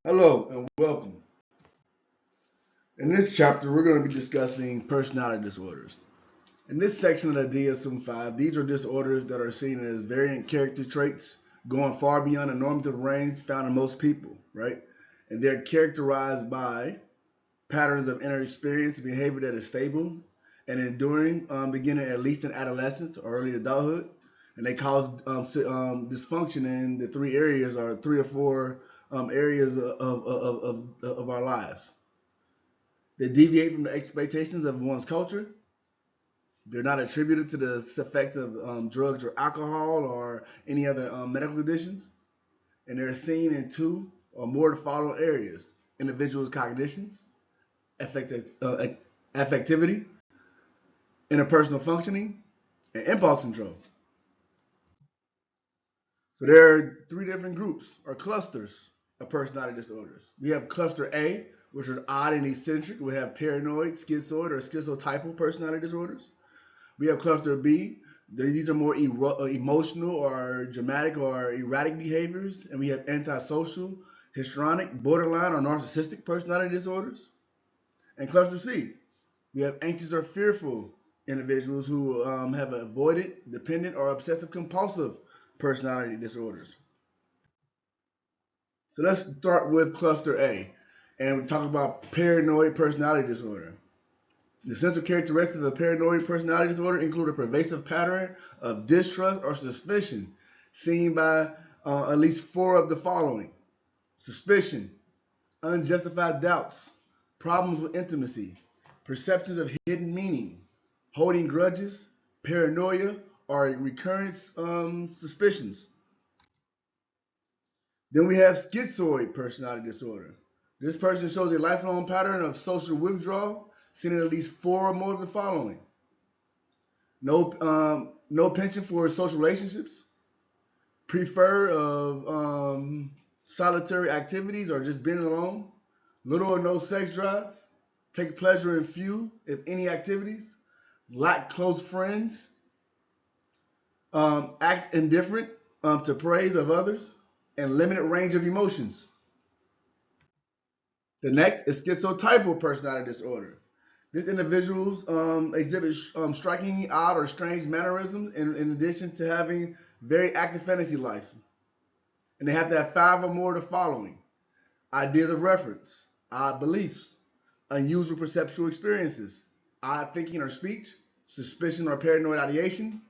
Hello and welcome. In this chapter, we're going to be discussing personality disorders. In this section of the DSM-5, these are disorders that are seen as variant character traits going far beyond the normative range found in most people, right? And they're characterized by patterns of inner experience, behavior that is stable and enduring, beginning at least in adolescence or early adulthood. And they cause dysfunction in the three areas or three or four areas of our lives. They deviate from the expectations of one's culture. They're not attributed to the effects of drugs or alcohol or any other medical conditions. And they're seen in two or more of the following areas: individuals' cognitions, affectivity, interpersonal functioning, and impulse control. So there are three different groups or clusters of personality disorders. We have cluster A, which is odd and eccentric. We have paranoid, schizoid, or schizotypal personality disorders. We have cluster B. These are more emotional or dramatic or erratic behaviors. And we have antisocial, histrionic, borderline, or narcissistic personality disorders. And cluster C, we have anxious or fearful individuals who have avoidant, dependent, or obsessive compulsive personality disorders. So let's start with cluster A and we talk about paranoid personality disorder. The central characteristics of a paranoid personality disorder include a pervasive pattern of distrust or suspicion seen by at least four of the following: suspicion, unjustified doubts, problems with intimacy, perceptions of hidden meaning, holding grudges, paranoia, or recurrent suspicions. Then we have schizoid personality disorder. This person shows a lifelong pattern of social withdrawal, seen in at least four or more of the following: no penchant for social relationships, prefer of solitary activities or just being alone, little or no sex drive, take pleasure in few, if any, activities, lack close friends, acts indifferent to praise of others, and limited range of emotions. The next is schizotypal personality disorder. These individuals exhibit striking, odd, or strange mannerisms in addition to having very active fantasy life. And they have to have five or more of the following: ideas of reference, odd beliefs, unusual perceptual experiences, odd thinking or speech, suspicion or paranoid ideation,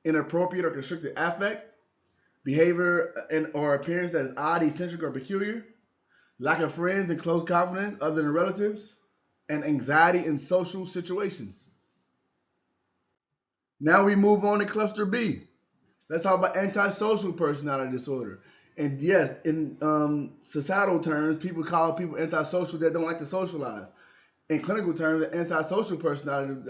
inappropriate or constricted affect, behavior and or appearance that is odd, eccentric, or peculiar, lack of friends and close confidence other than relatives, and anxiety in social situations. Now we move on to cluster B. Let's talk about antisocial personality disorder. And yes, in societal terms, people call people antisocial that don't like to socialize. In clinical terms, an antisocial personality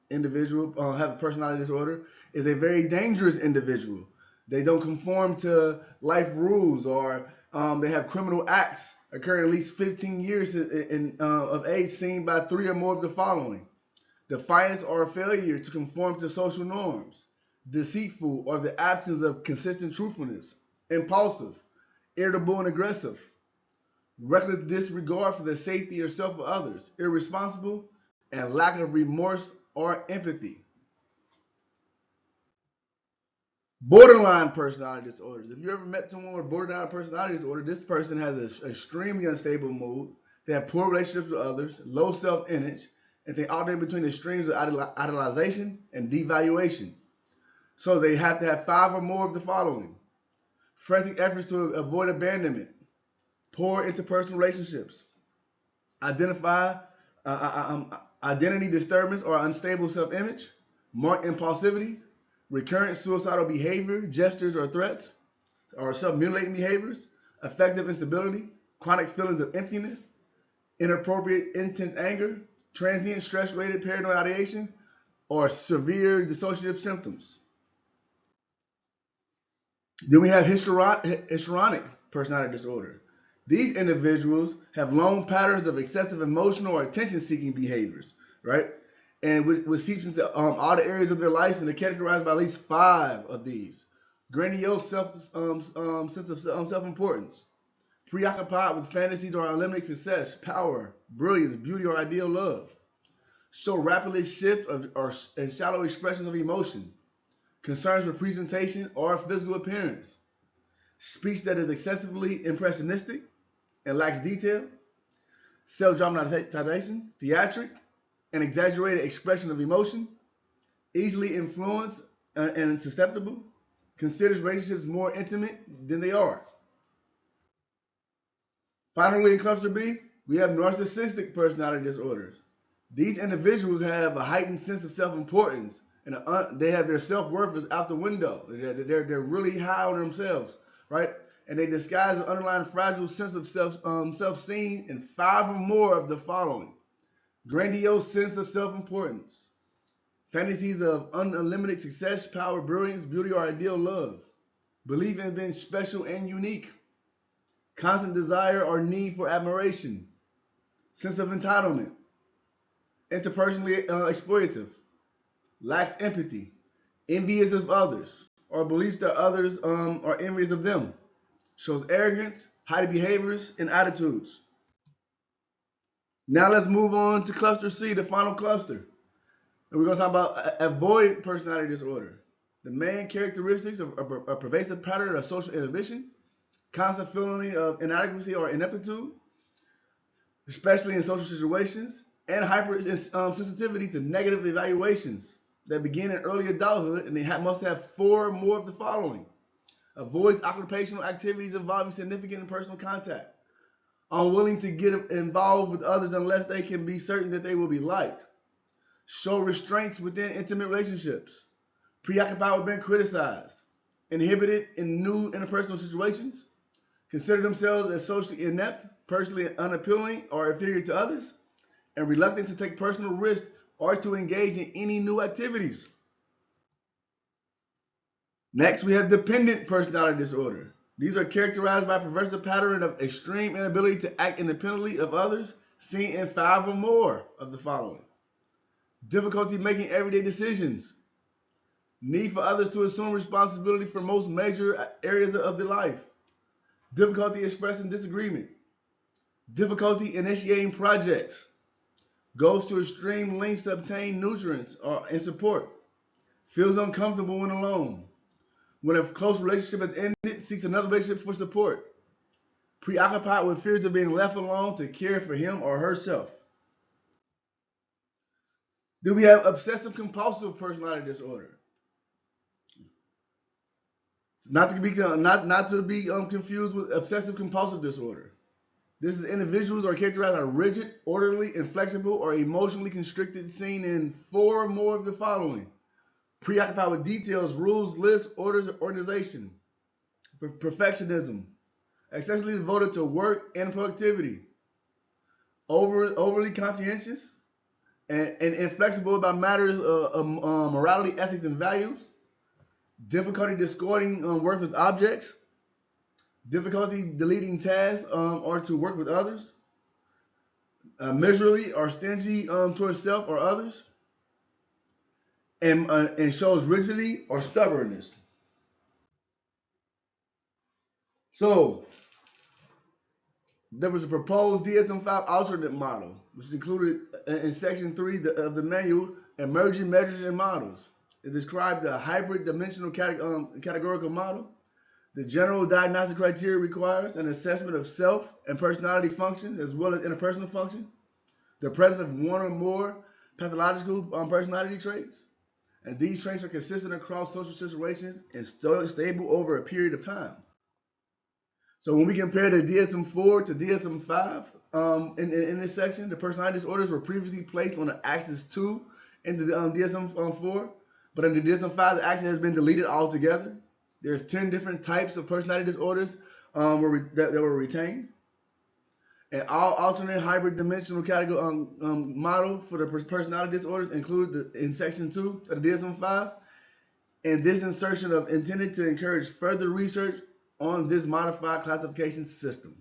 individual have a personality disorder is a very dangerous individual. They don't conform to life rules, or they have criminal acts occurring at least 15 years of age seen by three or more of the following: defiance or failure to conform to social norms, deceitful or the absence of consistent truthfulness, impulsive, irritable and aggressive, reckless disregard for the safety or self of others, irresponsible, and lack of remorse or empathy. Borderline personality disorders. If you ever met someone with borderline personality disorder, this person has an extremely unstable mood. They have poor relationships with others, low self-image, and they alternate between extremes of idolization and devaluation. So they have to have five or more of the following: frantic efforts to avoid abandonment, poor interpersonal relationships, identify identity disturbance or unstable self-image, marked impulsivity, recurrent suicidal behavior, gestures or threats, or self-mutilating behaviors, affective instability, chronic feelings of emptiness, inappropriate intense anger, transient stress-related paranoid ideation, or severe dissociative symptoms. Then we have histrionic personality disorder. These individuals have long patterns of excessive emotional or attention-seeking behaviors, right? And which seeps into all the areas of their lives, and they're characterized by at least five of these: grandiose sense of self-importance, Preoccupied with fantasies or unlimited success, power, brilliance, beauty, or ideal love. Show rapid shifts and shallow expressions of emotion. Concerns with presentation or physical appearance. Speech that is excessively impressionistic and lacks detail. Self-dramatization, theatric, and exaggerated expression of emotion. Easily influenced and susceptible. Considers relationships more intimate than they are. Finally, in cluster B, we have narcissistic personality disorders. These individuals have a heightened sense of self-importance, and they have their self-worth is out the window. They're really high on themselves, right? And they disguise an underlying fragile sense of self-seen in 5 or more of the following: grandiose sense of self-importance, fantasies of unlimited success, power, brilliance, beauty, or ideal love, belief in being special and unique, constant desire or need for admiration, sense of entitlement, interpersonally exploitative, lacks empathy, envious of others, or believes that others are envious of them, shows arrogance, high behaviors, and attitudes. Now let's move on to cluster C, the final cluster. And we're going to talk about avoidant personality disorder. The main characteristics of a pervasive pattern of social inhibition, constant feeling of inadequacy or ineptitude, especially in social situations, and hypersensitivity to negative evaluations that begin in early adulthood, and they must have 4 or more of the following: avoids occupational activities involving significant and personal contact, unwilling to get involved with others unless they can be certain that they will be liked, show restraints within intimate relationships, preoccupied with being criticized, inhibited in new interpersonal situations, consider themselves as socially inept, personally unappealing, or inferior to others, and reluctant to take personal risks or to engage in any new activities. Next, we have dependent personality disorder. These are characterized by a pervasive pattern of extreme inability to act independently of others, seen in 5 or more of the following: difficulty making everyday decisions, need for others to assume responsibility for most major areas of their life, difficulty expressing disagreement, difficulty initiating projects, goes to extreme lengths to obtain nutrients and support, feels uncomfortable when alone, when a close relationship has ended, seeks another relationship for support, preoccupied with fears of being left alone to care for him or herself. Then we have obsessive compulsive personality disorder. Not to be confused with obsessive compulsive disorder. This is individuals are characterized as rigid, orderly, inflexible, or emotionally constricted, seen in 4 or more of the following: preoccupied with details, rules, lists, orders, organization, perfectionism, excessively devoted to work and productivity, overly conscientious, and inflexible about matters of morality, ethics, and values, difficulty discarding worthless objects, difficulty deleting tasks or to work with others, miserly or stingy towards self or others, and shows rigidity or stubbornness. So there was a proposed DSM-5 alternate model, which is included in Section 3 of the manual, Emerging Measures and Models. It described the hybrid dimensional categorical model. The general diagnostic criteria requires an assessment of self and personality functions as well as interpersonal function, the presence of 1 or more pathological personality traits, and these traits are consistent across social situations and stable over a period of time. So when we compare the DSM-4 to DSM-5 in this section, the personality disorders were previously placed on the axis 2 in the DSM-4, but in the DSM-5, the axis has been deleted altogether. There's 10 different types of personality disorders that were retained. And all alternate hybrid dimensional category model for the personality disorders included in Section 2 of the DSM-5. And this insertion intended to encourage further research on this modified classification system.